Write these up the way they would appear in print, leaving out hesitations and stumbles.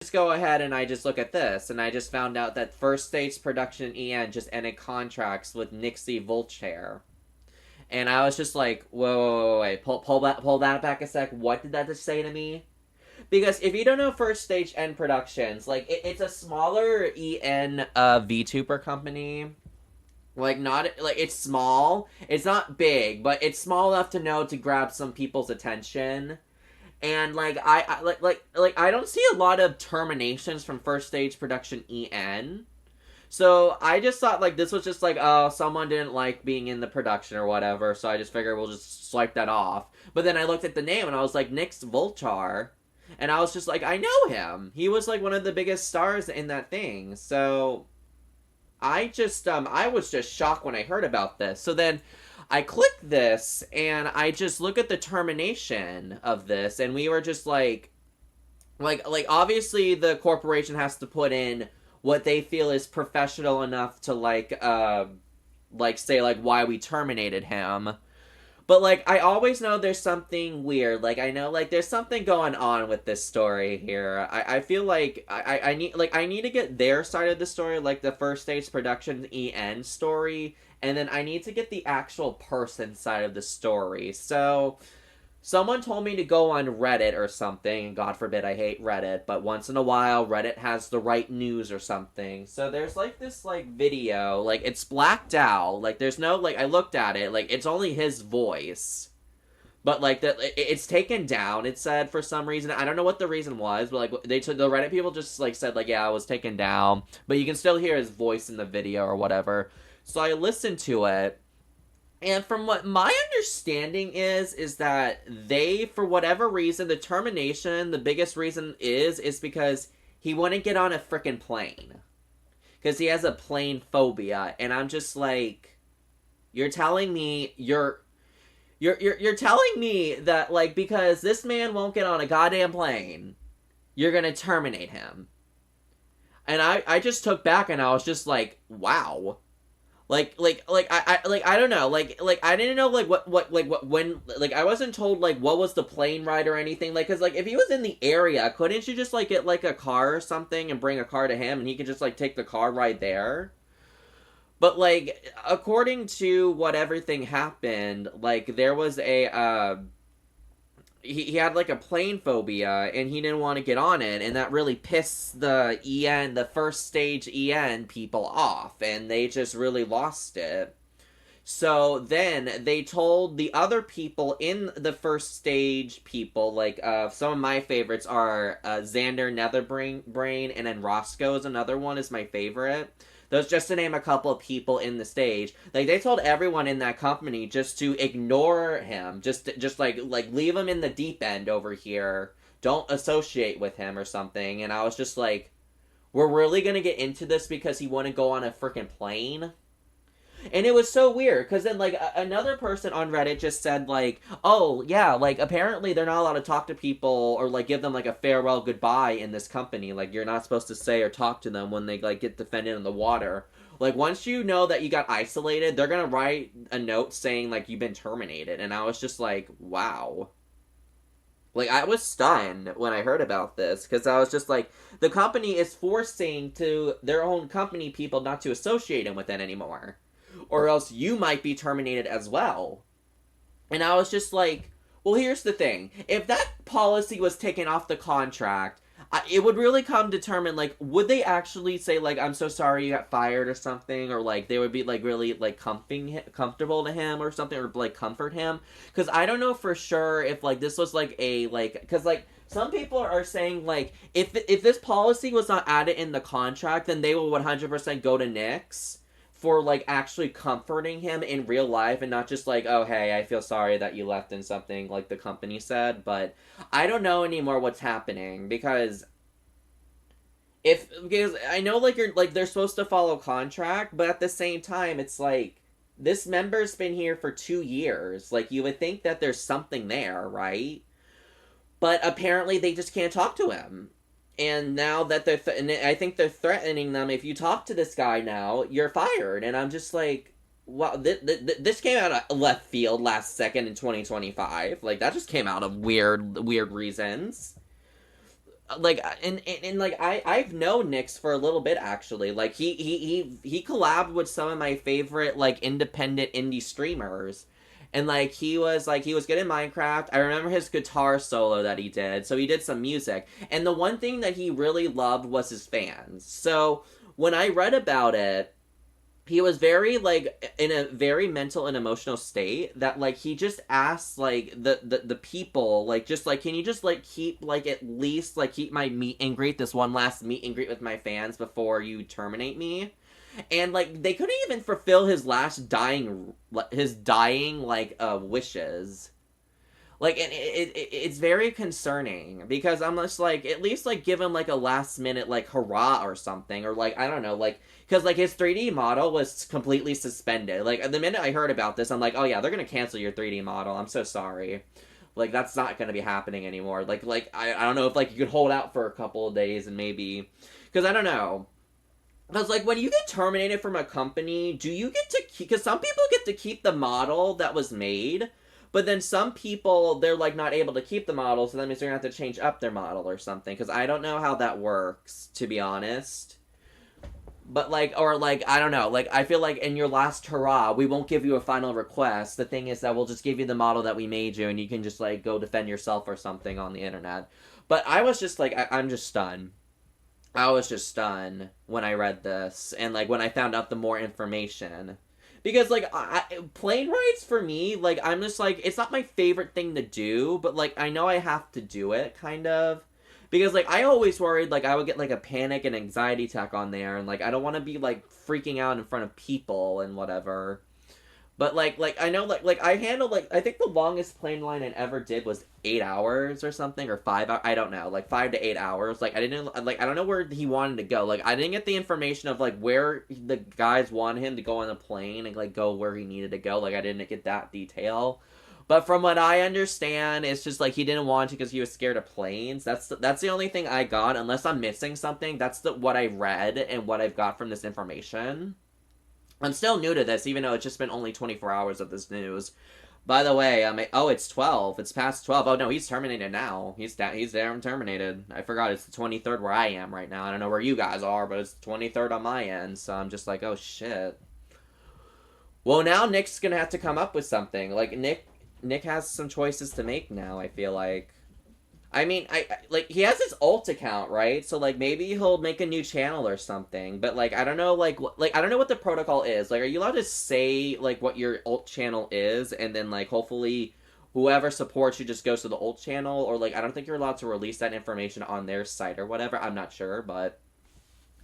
just go ahead and I just look at this, and I just found out that First Stage Production EN just ended contracts with Nix Voltare. And I was just like, whoa, wait, pull that back a sec. What did that just say to me? Because if you don't know First Stage N Productions, like, it's a smaller EN VTuber company. Like, not, like, it's small. It's not big, but it's small enough to know to grab some people's attention. And like I don't see a lot of terminations from First Stage Production EN. So I just thought like this was just like, oh, someone didn't like being in the production or whatever, so I just figured we'll just swipe that off. But then I looked at the name and I was like, Nix Voltare, and I was just like, I know him. He was like one of the biggest stars in that thing. So I was just shocked when I heard about this. So then I click this and I just look at the termination of this, and we were just like obviously the corporation has to put in what they feel is professional enough to like say like why we terminated him. But like I always know there's something weird. Like I know like there's something going on with this story here. I feel like I need to get their side of the story, like the First Stage Production EN story, and then I need to get the actual person side of the story. So someone told me to go on Reddit or something, and God forbid I hate Reddit, but once in a while Reddit has the right news or something. So there's like this like video, like it's blacked out, like there's no like I looked at it, like it's only his voice. But like it's taken down, it said for some reason. I don't know what the reason was, but like they took the Reddit people just like said like yeah, it was taken down, but you can still hear his voice in the video or whatever. So I listened to it. And from what my understanding is that they, for whatever reason, the termination, the biggest reason is because he wouldn't get on a freaking plane. Because he has a plane phobia. And I'm just like, you're telling me, you're telling me that, like, because this man won't get on a goddamn plane, you're gonna terminate him. And I just took back and I was just like, wow. I don't know, like I didn't know what when like I wasn't told like what was the plane ride or anything, like because like if he was in the area, couldn't you just like get like a car or something and bring a car to him and he could just like take the car ride there? But like according to what everything happened, like there was a he had like a plane phobia and he didn't want to get on it, and that really pissed the First Stage EN people off, and they just really lost it. So then they told the other people in the First Stage people, like some of my favorites are Xander Netherbrain, and then Roscoe is another one, is my favorite. Those just to name a couple of people in the stage. Like they told everyone in that company just to ignore him, just like leave him in the deep end over here. Don't associate with him or something. And I was just like, we're really gonna get into this because he wouldn't go on a freaking plane? And it was so weird because then like another person on Reddit just said like, oh yeah, like apparently they're not allowed to talk to people or like give them like a farewell goodbye in this company. Like you're not supposed to say or talk to them when they like get defended in the water. Like once you know that you got isolated, they're gonna write a note saying like you've been terminated. And I was just like, wow. Like I was stunned when I heard about this because I was just like, the company is forcing to their own company people not to associate him with it anymore, or else you might be terminated as well. And I was just like, well, here's the thing. If that policy was taken off the contract, it would really come determine, like, would they actually say, like, I'm so sorry you got fired or something, or, like, they would be, like, really, like, comfortable to him or something, or, like, comfort him? Because I don't know for sure if, like, this was, like, a, like, because, like, some people are saying, like, if this policy was not added in the contract, then they will 100% go to Nix for like actually comforting him in real life and not just like, oh hey, I feel sorry that you left in something like the company said. But I don't know anymore what's happening because I know like you're like they're supposed to follow contract, but at the same time it's like this member's been here for 2 years. Like you would think that there's something there, right? But apparently they just can't talk to him. And now that and I think they're threatening them, if you talk to this guy now, you're fired. And I'm just like, wow, this came out of left field last second in 2025. Like, that just came out of weird reasons. like and like I've known Nix for a little bit actually. Like he collabed with some of my favorite like independent indie streamers. And like he was good in Minecraft. I remember his guitar solo that he did. So he did some music. And the one thing that he really loved was his fans. So when I read about it, he was very like in a very mental and emotional state that like he just asked like the people like just like can you just like keep like at least like keep my meet and greet, this one last meet and greet with my fans before you terminate me. And like they couldn't even fulfill his dying like wishes. Like, and it's very concerning because I'm just like, at least like give him like a last minute like hurrah or something, or like I don't know, like because like his 3D model was completely suspended. Like the minute I heard about this, I'm like, oh yeah, they're gonna cancel your 3D model. I'm so sorry. Like that's not gonna be happening anymore. Like I don't know if like you could hold out for a couple of days and maybe because I don't know. Because, like, when you get terminated from a company, do you get to keep... Because some people get to keep the model that was made, but then some people, they're, like, not able to keep the model, so that means they're going to have to change up their model or something. Because I don't know how that works, to be honest. But, like, or, like, I don't know. Like, I feel like in your last hurrah, we won't give you a final request. The thing is that we'll just give you the model that we made you, and you can just, like, go defend yourself or something on the internet. But I was just, like, I'm just stunned. I was just stunned when I read this, and like when I found out the more information, because like plane rides for me, like I'm just like it's not my favorite thing to do, but like I know I have to do it kind of, because like I always worried like I would get like a panic and anxiety attack on there, and like I don't want to be like freaking out in front of people and whatever. But like I know like I handled like I think the longest plane line I ever did was 8 hours or something or 5 hours. I don't know, like 5 to 8 hours. Like I didn't like I don't know where he wanted to go. Like I didn't get the information of like where the guys wanted him to go on the plane and like go where he needed to go. Like I didn't get that detail. But from what I understand, it's just like he didn't want to because he was scared of planes. That's the only thing I got. Unless I'm missing something, that's what I read and what I've got from this information. I'm still new to this, even though it's just been only 24 hours of this news. By the way, oh, it's 12. It's past 12. Oh, no, he's terminated now. He's there and terminated. I forgot it's the 23rd where I am right now. I don't know where you guys are, but it's the 23rd on my end, so I'm just like, oh, shit. Well, now Nick's gonna have to come up with something. Like, Nick has some choices to make now, I feel like. I mean, I like he has his alt account, right? So like maybe he'll make a new channel or something. But like I don't know, like I don't know what the protocol is. Like, are you allowed to say like what your alt channel is, and then like hopefully whoever supports you just goes to the alt channel, or like I don't think you're allowed to release that information on their site or whatever. I'm not sure, but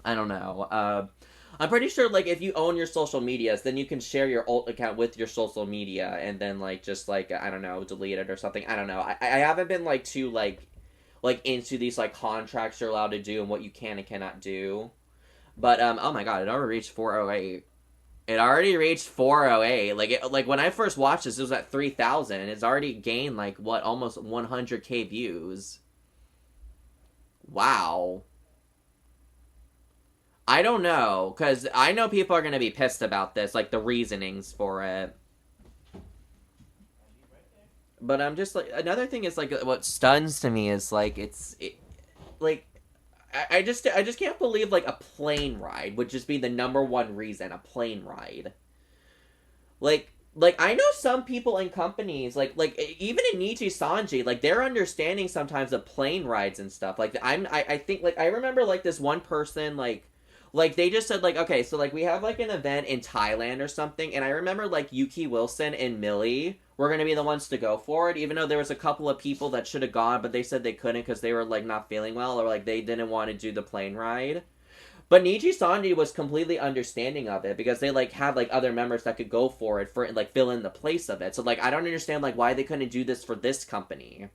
I don't know. I'm pretty sure like if you own your social medias, then you can share your alt account with your social media, and then like just like I don't know, delete it or something. I don't know. I haven't been like too like into these like contracts you're allowed to do and what you can and cannot do. But oh my god, it already reached 408. It already reached 408. Like when I first watched this, it was at 3,000, and it's already gained like what, almost 100k views. Wow. I don't know, because I know people are going to be pissed about this, like the reasonings for it. But I'm just like, another thing is like, what stuns to me is like, like, I just can't believe like a plane ride would just be the number one reason, a plane ride. Like I know some people and companies like even in Nichi Sanji, like they're understanding sometimes of plane rides and stuff. Like I think like I remember like this one person like they just said like, okay, so like we have like an event in Thailand or something, and I remember like Yuki Wilson and Millie were gonna be the ones to go for it, even though there was a couple of people that should have gone, but they said they couldn't because they were like not feeling well, or like they didn't want to do the plane ride. But Niji Sanji was completely understanding of it because they like had like other members that could go for it for like fill in the place of it. So like I don't understand like why they couldn't do this for this company.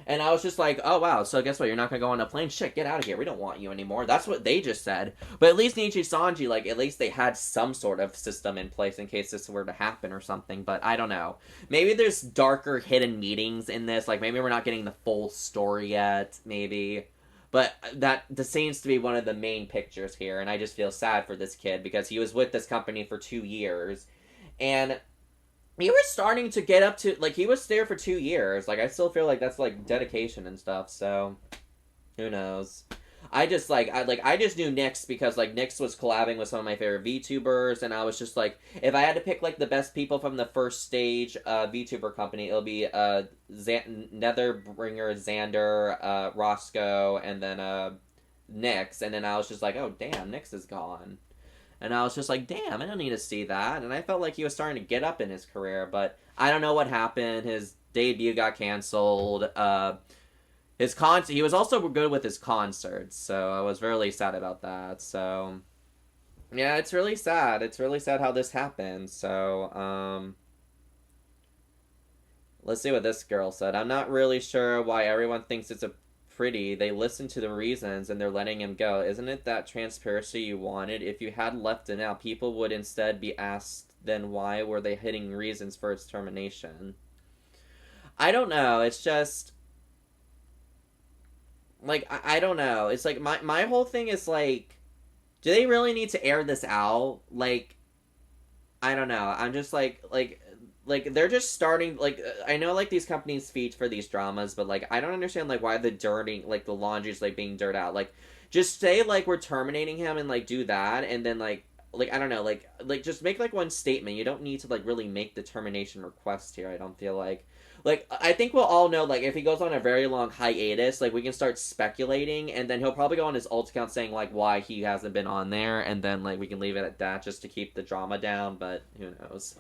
And I was just like, oh wow, so guess what? You're not gonna go on a plane? Shit, get out of here. We don't want you anymore. That's what they just said. But at least Niji Sanji, like at least they had some sort of system in place in case this were to happen or something. But I don't know. Maybe there's darker hidden meetings in this. Like maybe we're not getting the full story yet. Maybe. But this seems to be one of the main pictures here, and I just feel sad for this kid because he was with this company for 2 years, and he was starting to get up to, like, he was there for 2 years. Like, I still feel like that's, like, dedication and stuff, so Who knows? I just I just knew Nix because like Nix was collabing with some of my favorite VTubers, and I was just like, if I had to pick like the best people from the first stage VTuber company, it'll be Netherbringer, Xander, Roscoe, and then Nix. And then I was just like, oh damn, Nix is gone. And I was just like, damn, I don't need to see that. And I felt like he was starting to get up in his career, but I don't know what happened. His debut got canceled. He was also good with his concerts, so I was really sad about that. So yeah, it's really sad. It's really sad how this happened. So let's see what this girl said. I'm not really sure why everyone thinks it's a pretty. They listen to the reasons and they're letting him go. Isn't it that transparency you wanted? If you had left it out, people would instead be asked, then why were they hitting reasons for its termination? I don't know. It's just like I don't know. It's like my whole thing is like, do they really need to air this out? Like, I don't know. I'm just like they're just starting, like, I know like these companies feed for these dramas, but like I don't understand like why the dirty, like the laundry's like being dirt out. Like, just say like we're terminating him and like do that, and then like I don't know, like just make like one statement. You don't need to like really make the termination request here. I don't feel like I think we'll all know, like, if he goes on a very long hiatus, like, we can start speculating, and then he'll probably go on his alt account saying, like, why he hasn't been on there, and then, like, we can leave it at that just to keep the drama down, but who knows.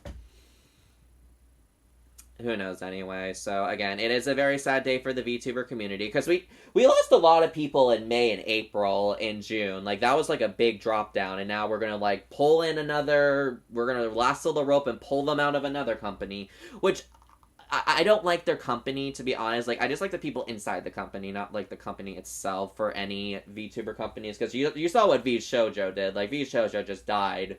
Who knows anyway. So, again, it is a very sad day for the VTuber community, because we lost a lot of people in May and April and June. Like, that was, like, a big drop down, and now we're gonna, like, pull in another, we're gonna lasso the rope and pull them out of another company, which I don't like their company, to be honest. Like, I just like the people inside the company, not like the company itself for any VTuber companies. Because you saw what V Shoujo did. Like, V Shoujo just died.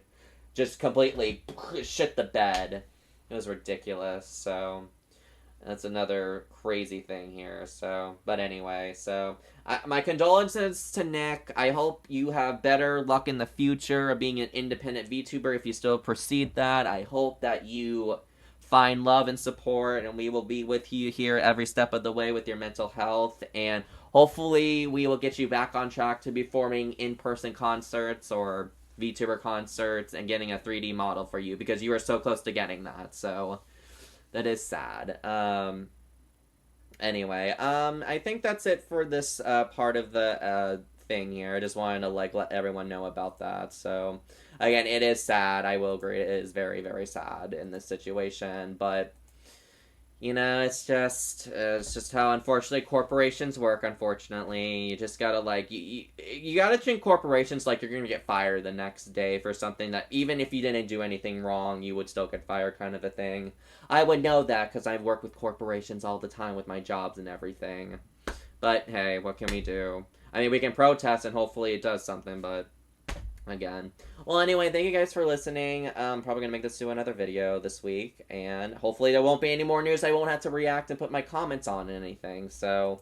Just completely shit the bed. It was ridiculous. So, that's another crazy thing here. So, but anyway, so my condolences to Nick. I hope you have better luck in the future of being an independent VTuber if you still proceed that. I hope that you find love and support, and we will be with you here every step of the way with your mental health, and hopefully we will get you back on track to be forming in-person concerts or VTuber concerts and getting a 3D model for you, because you are so close to getting that, so that is sad. Anyway, I think that's it for this part of the thing here. I just wanted to like let everyone know about that. So again, it is sad. I will agree, it is very, very sad in this situation, but you know, it's just how unfortunately corporations work. Unfortunately, you just gotta like you gotta treat corporations like you're gonna get fired the next day for something that even if you didn't do anything wrong, you would still get fired, kind of a thing. I would know that because I work with corporations all the time with my jobs and everything. But hey, what can we do? I mean, we can protest and hopefully it does something, but again. Well, anyway, thank you guys for listening. I'm probably going to make this to another video this week, and hopefully there won't be any more news I won't have to react and put my comments on anything. So,